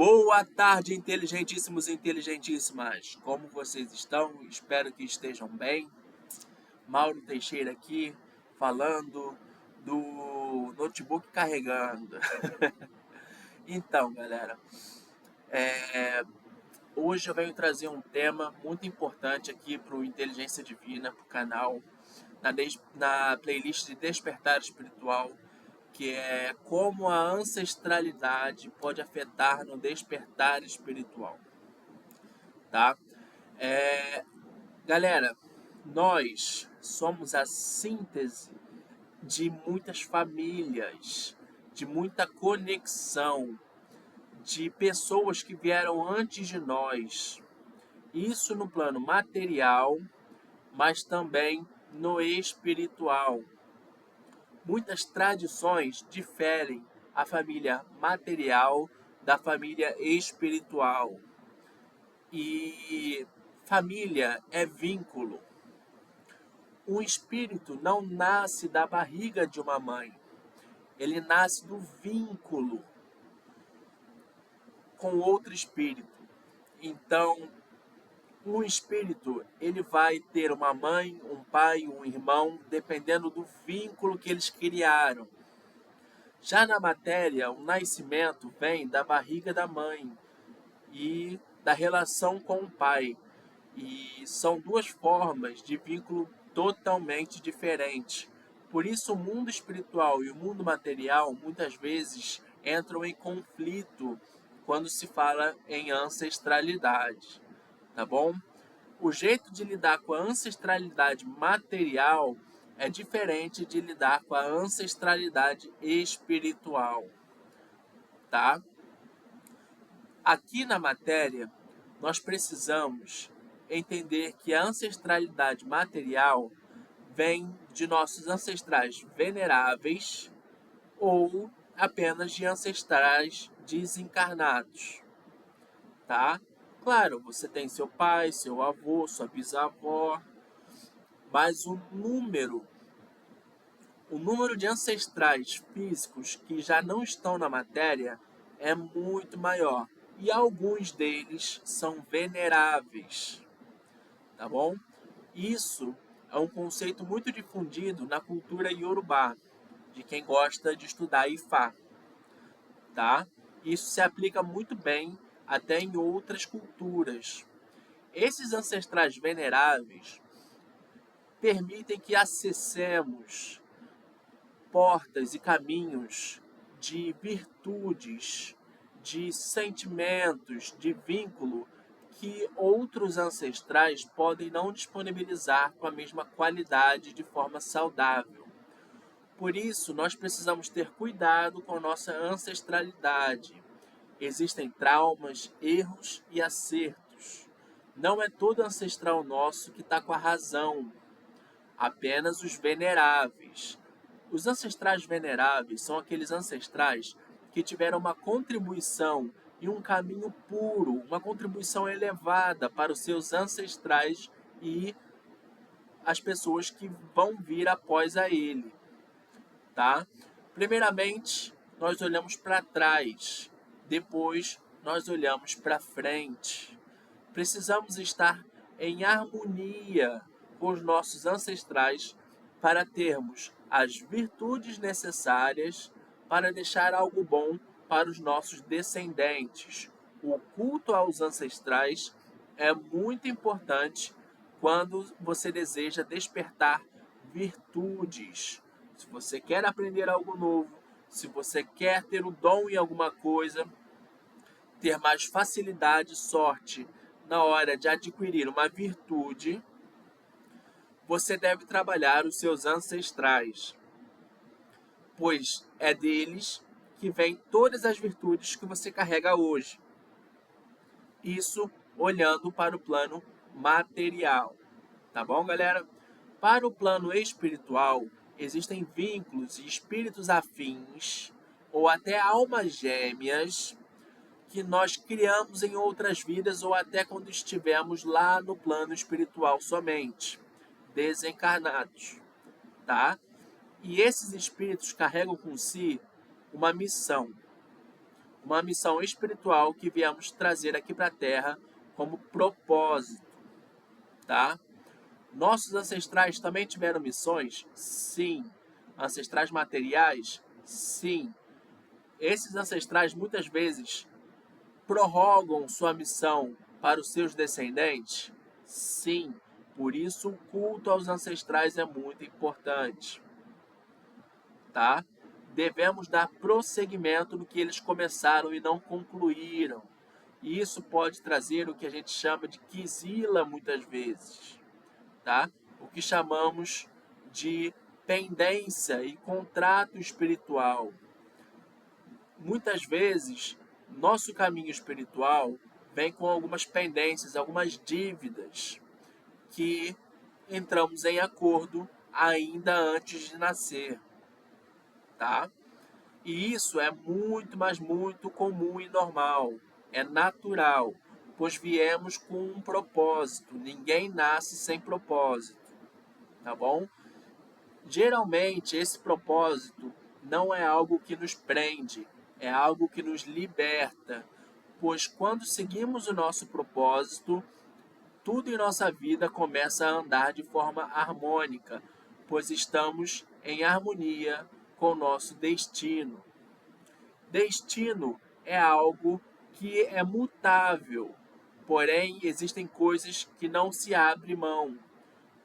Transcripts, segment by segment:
Boa tarde, inteligentíssimos e inteligentíssimas. Como vocês estão? Espero que estejam bem. Mauro Teixeira aqui, falando do notebook carregando. Então, galera, hoje eu venho trazer um tema muito importante aqui para o Inteligência Divina, para o canal, na playlist de Despertar Espiritual, que é como a ancestralidade pode afetar no despertar espiritual, tá? Galera, nós somos a síntese de muitas famílias, de muita conexão, de pessoas que vieram antes de nós. Isso no plano material, mas também no espiritual. Muitas tradições diferem a família material da família espiritual. E família é vínculo. Um espírito não nasce da barriga de uma mãe. Ele nasce do vínculo com outro espírito. Então, um espírito, ele vai ter uma mãe, um pai, um irmão, dependendo do vínculo que eles criaram. Já na matéria, o nascimento vem da barriga da mãe e da relação com o pai. E são duas formas de vínculo totalmente diferentes. Por isso, o mundo espiritual e o mundo material muitas vezes entram em conflito quando se fala em ancestralidade, tá bom? O jeito de lidar com a ancestralidade material é diferente de lidar com a ancestralidade espiritual, tá? Aqui na matéria, nós precisamos entender que a ancestralidade material vem de nossos ancestrais veneráveis ou apenas de ancestrais desencarnados, tá? Claro, você tem seu pai, seu avô, sua bisavó, mas o número de ancestrais físicos que já não estão na matéria é muito maior. E alguns deles são veneráveis, tá bom? Isso é um conceito muito difundido na cultura iorubá, de quem gosta de estudar Ifá, tá? Isso se aplica muito bem até em outras culturas. Esses ancestrais veneráveis permitem que acessemos portas e caminhos de virtudes, de sentimentos, de vínculo que outros ancestrais podem não disponibilizar com a mesma qualidade de forma saudável. Por isso, nós precisamos ter cuidado com a nossa ancestralidade. Existem traumas, erros e acertos. Não é todo ancestral nosso que está com a razão, apenas os veneráveis. Os ancestrais veneráveis são aqueles ancestrais que tiveram uma contribuição e um caminho puro, uma contribuição elevada para os seus ancestrais e as pessoas que vão vir após a ele, tá? Primeiramente, nós olhamos para trás, depois nós olhamos para frente. Precisamos estar em harmonia com os nossos ancestrais para termos as virtudes necessárias para deixar algo bom para os nossos descendentes. O culto aos ancestrais é muito importante quando você deseja despertar virtudes. Se você quer aprender algo novo, se você quer ter o dom em alguma coisa, ter mais facilidade e sorte na hora de adquirir uma virtude, você deve trabalhar os seus ancestrais, pois é deles que vêm todas as virtudes que você carrega hoje. Isso olhando para o plano material, tá bom, galera? Para o plano espiritual, existem vínculos e espíritos afins, ou até almas gêmeas, que nós criamos em outras vidas ou até quando estivemos lá no plano espiritual somente, desencarnados, tá? E esses espíritos carregam com si uma missão. uma missão espiritual que viemos trazer aqui para a Terra como propósito, tá? Nossos ancestrais também tiveram missões? Sim. Ancestrais materiais? Sim. Esses ancestrais muitas vezes prorrogam sua missão para os seus descendentes? Sim. Por isso o culto aos ancestrais é muito importante, tá? Devemos dar prosseguimento no que eles começaram e não concluíram. E isso pode trazer o que a gente chama de quizila muitas vezes, tá? O que chamamos de pendência e contrato espiritual. Muitas vezes, nosso caminho espiritual vem com algumas pendências, algumas dívidas que entramos em acordo ainda antes de nascer, tá? E isso é muito, mas muito comum e normal. É natural, pois viemos com um propósito. Ninguém nasce sem propósito, tá bom? Geralmente, esse propósito não é algo que nos prende, é algo que nos liberta, pois quando seguimos o nosso propósito, tudo em nossa vida começa a andar de forma harmônica, pois estamos em harmonia com o nosso destino. Destino é algo que é mutável, porém existem coisas que não se abre mão,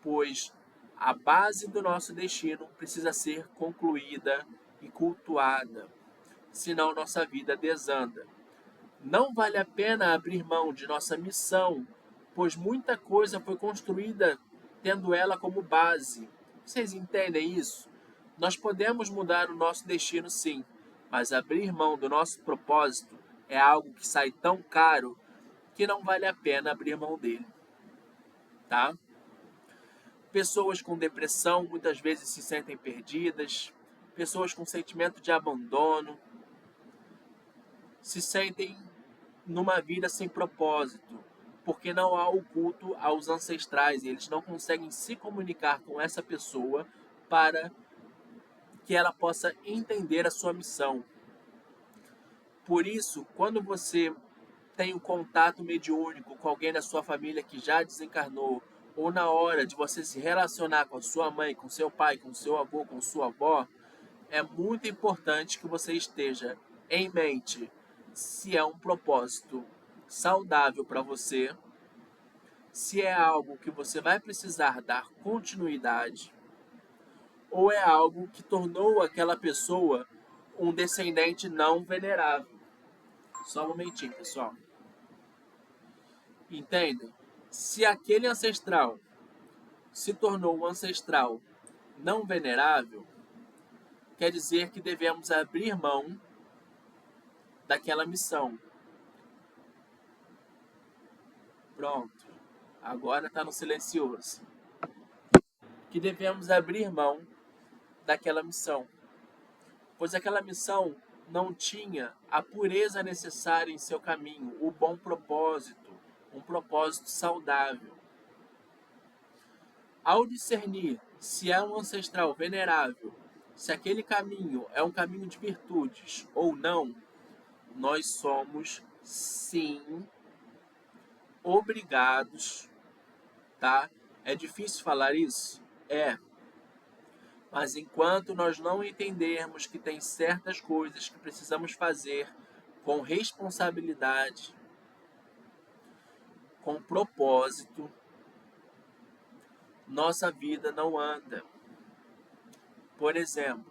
pois a base do nosso destino precisa ser concluída e cultuada, senão nossa vida desanda. Não vale a pena abrir mão de nossa missão, pois muita coisa foi construída tendo ela como base. Vocês entendem isso? Nós podemos mudar o nosso destino, sim, mas abrir mão do nosso propósito é algo que sai tão caro que não vale a pena abrir mão dele, tá? Pessoas com depressão muitas vezes se sentem perdidas, pessoas com sentimento de abandono se sentem numa vida sem propósito, porque não há o culto aos ancestrais, e eles não conseguem se comunicar com essa pessoa para que ela possa entender a sua missão. Por isso, quando você tem um contato mediúnico com alguém da sua família que já desencarnou, ou na hora de você se relacionar com a sua mãe, com seu pai, com seu avô, com sua avó, é muito importante que você esteja em mente se é um propósito saudável para você, se é algo que você vai precisar dar continuidade, ou é algo que tornou aquela pessoa um descendente não venerável. Só um momentinho, pessoal. Entendem? Se aquele ancestral se tornou um ancestral não venerável, quer dizer que devemos abrir mão daquela missão. Pronto. Agora está no silencioso. Que devemos abrir mão daquela missão, pois aquela missão não tinha a pureza necessária em seu caminho, o bom propósito, um propósito saudável. Ao discernir se é um ancestral venerável, se aquele caminho é um caminho de virtudes ou não, nós somos, sim, obrigados, tá? É difícil falar isso? É. Mas enquanto nós não entendermos que tem certas coisas que precisamos fazer com responsabilidade, com propósito, nossa vida não anda. Por exemplo,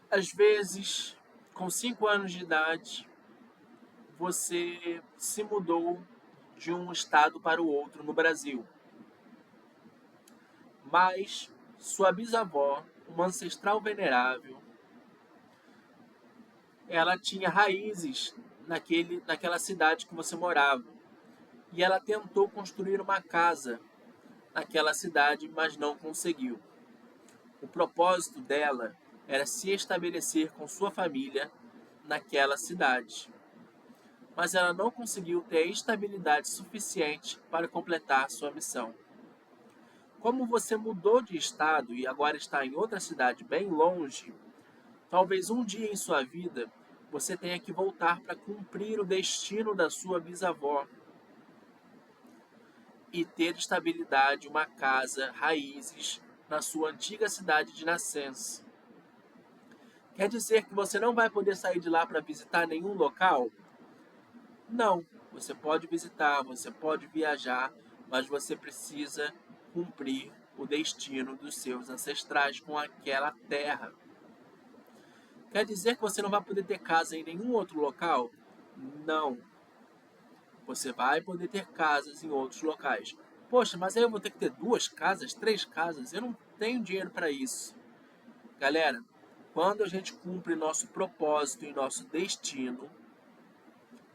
às vezes, com 5 anos de idade, você se mudou de um estado para o outro no Brasil. Mas sua bisavó, uma ancestral venerável, ela tinha raízes naquela cidade que você morava. E ela tentou construir uma casa naquela cidade, mas não conseguiu. O propósito dela era se estabelecer com sua família naquela cidade. Mas ela não conseguiu ter a estabilidade suficiente para completar sua missão. Como você mudou de estado e agora está em outra cidade bem longe, talvez um dia em sua vida você tenha que voltar para cumprir o destino da sua bisavó e ter estabilidade, uma casa, raízes na sua antiga cidade de nascença. Quer dizer que você não vai poder sair de lá para visitar nenhum local? Não. Você pode visitar, você pode viajar, mas você precisa cumprir o destino dos seus ancestrais com aquela terra. Quer dizer que você não vai poder ter casa em nenhum outro local? Não. Você vai poder ter casas em outros locais. Poxa, mas aí eu vou ter que ter 2 casas, 3 casas? Eu não tenho dinheiro para isso. Galera, quando a gente cumpre nosso propósito e nosso destino,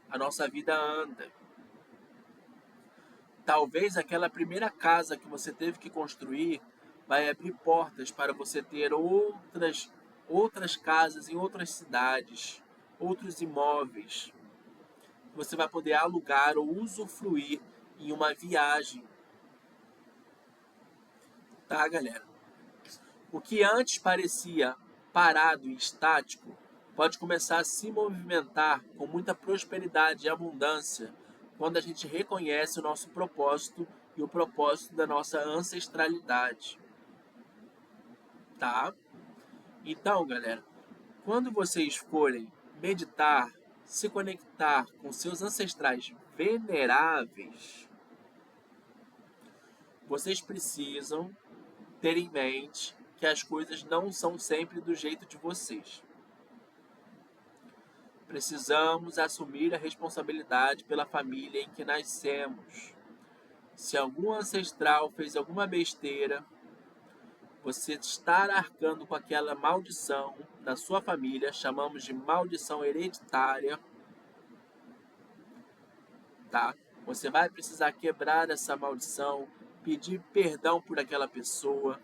a nossa vida anda. Talvez aquela primeira casa que você teve que construir vai abrir portas para você ter outras casas em outras cidades, outros imóveis. Você vai poder alugar ou usufruir em uma viagem, tá, galera? O que antes parecia parado e estático pode começar a se movimentar com muita prosperidade e abundância quando a gente reconhece o nosso propósito e o propósito da nossa ancestralidade, tá? Então, galera, quando vocês forem meditar, se conectar com seus ancestrais veneráveis, vocês precisam ter em mente que as coisas não são sempre do jeito de vocês. Precisamos assumir a responsabilidade pela família em que nascemos. Se algum ancestral fez alguma besteira, você está arcando com aquela maldição da sua família, chamamos de maldição hereditária, tá? Você vai precisar quebrar essa maldição, pedir perdão por aquela pessoa.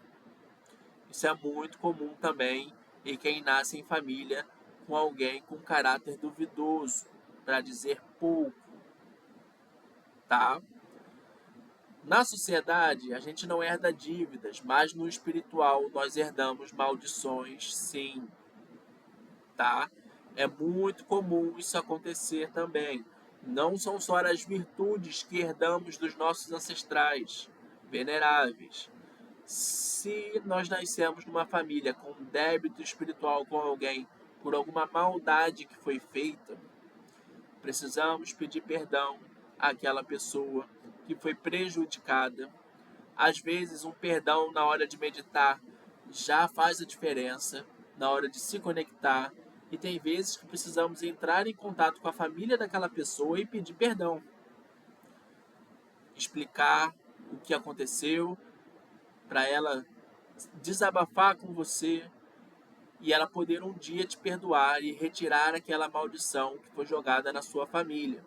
Isso é muito comum também em quem nasce em família com alguém com caráter duvidoso, para dizer pouco, tá? Na sociedade, a gente não herda dívidas, mas no espiritual nós herdamos maldições, sim, tá? É muito comum isso acontecer também. Não são só as virtudes que herdamos dos nossos ancestrais veneráveis. Se nós nascemos numa família com débito espiritual com alguém por alguma maldade que foi feita, precisamos pedir perdão àquela pessoa que foi prejudicada. Às vezes, um perdão na hora de meditar já faz a diferença, na hora de se conectar. E tem vezes que precisamos entrar em contato com a família daquela pessoa e pedir perdão. Explicar o que aconteceu, para ela desabafar com você e ela poder um dia te perdoar e retirar aquela maldição que foi jogada na sua família,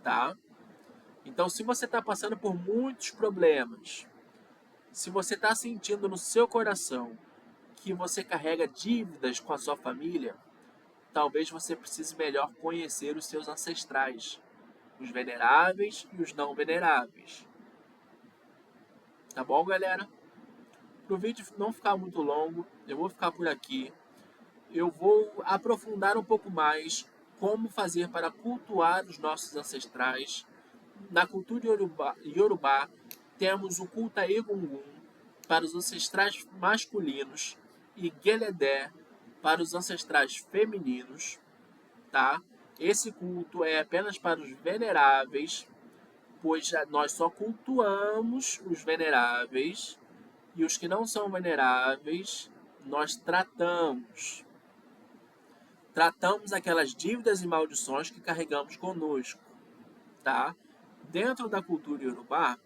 tá? Então, se você está passando por muitos problemas, se você está sentindo no seu coração que você carrega dívidas com a sua família, talvez você precise melhor conhecer os seus ancestrais, os veneráveis e os não veneráveis. Tá bom, galera? Para o vídeo não ficar muito longo, eu vou ficar por aqui. Eu vou aprofundar um pouco mais como fazer para cultuar os nossos ancestrais. Na cultura Yorubá temos o culto a Egungun para os ancestrais masculinos e Geledé para os ancestrais femininos, tá? Esse culto é apenas para os veneráveis, pois nós só cultuamos os veneráveis e os que não são veneráveis nós tratamos. Tratamos aquelas dívidas e maldições que carregamos conosco, tá? Dentro da cultura iorubá,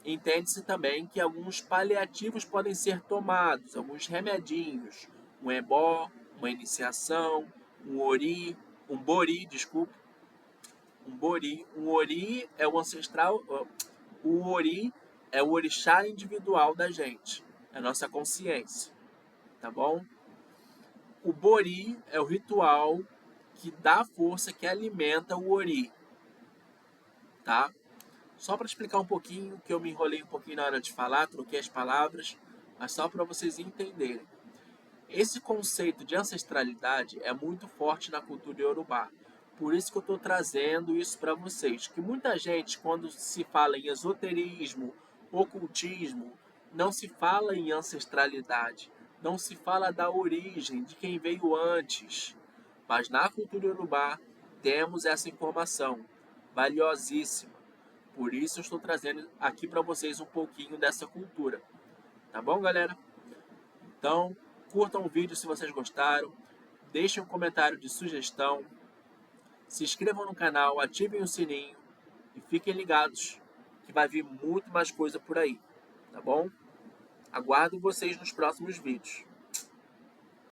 entende-se também que alguns paliativos podem ser tomados, alguns remedinhos, um ebó, uma iniciação, um ori, um bori, desculpa, um bori. Um ori é o ancestral, o ori é o orixá individual da gente, é a nossa consciência, tá bom? O bori é o ritual que dá força, que alimenta o ori, tá? Só para explicar um pouquinho, que eu me enrolei um pouquinho na hora de falar, troquei as palavras, mas só para vocês entenderem. Esse conceito de ancestralidade é muito forte na cultura iorubá. Por isso que eu estou trazendo isso para vocês. Que muita gente, quando se fala em esoterismo, ocultismo, não se fala em ancestralidade, não se fala da origem, de quem veio antes. Mas na cultura iorubá temos essa informação valiosíssima. Por isso eu estou trazendo aqui para vocês um pouquinho dessa cultura. Tá bom, galera? Então, curtam o vídeo se vocês gostaram, deixem um comentário de sugestão, se inscrevam no canal, ativem o sininho e fiquem ligados que vai vir muito mais coisa por aí, tá bom? Aguardo vocês nos próximos vídeos.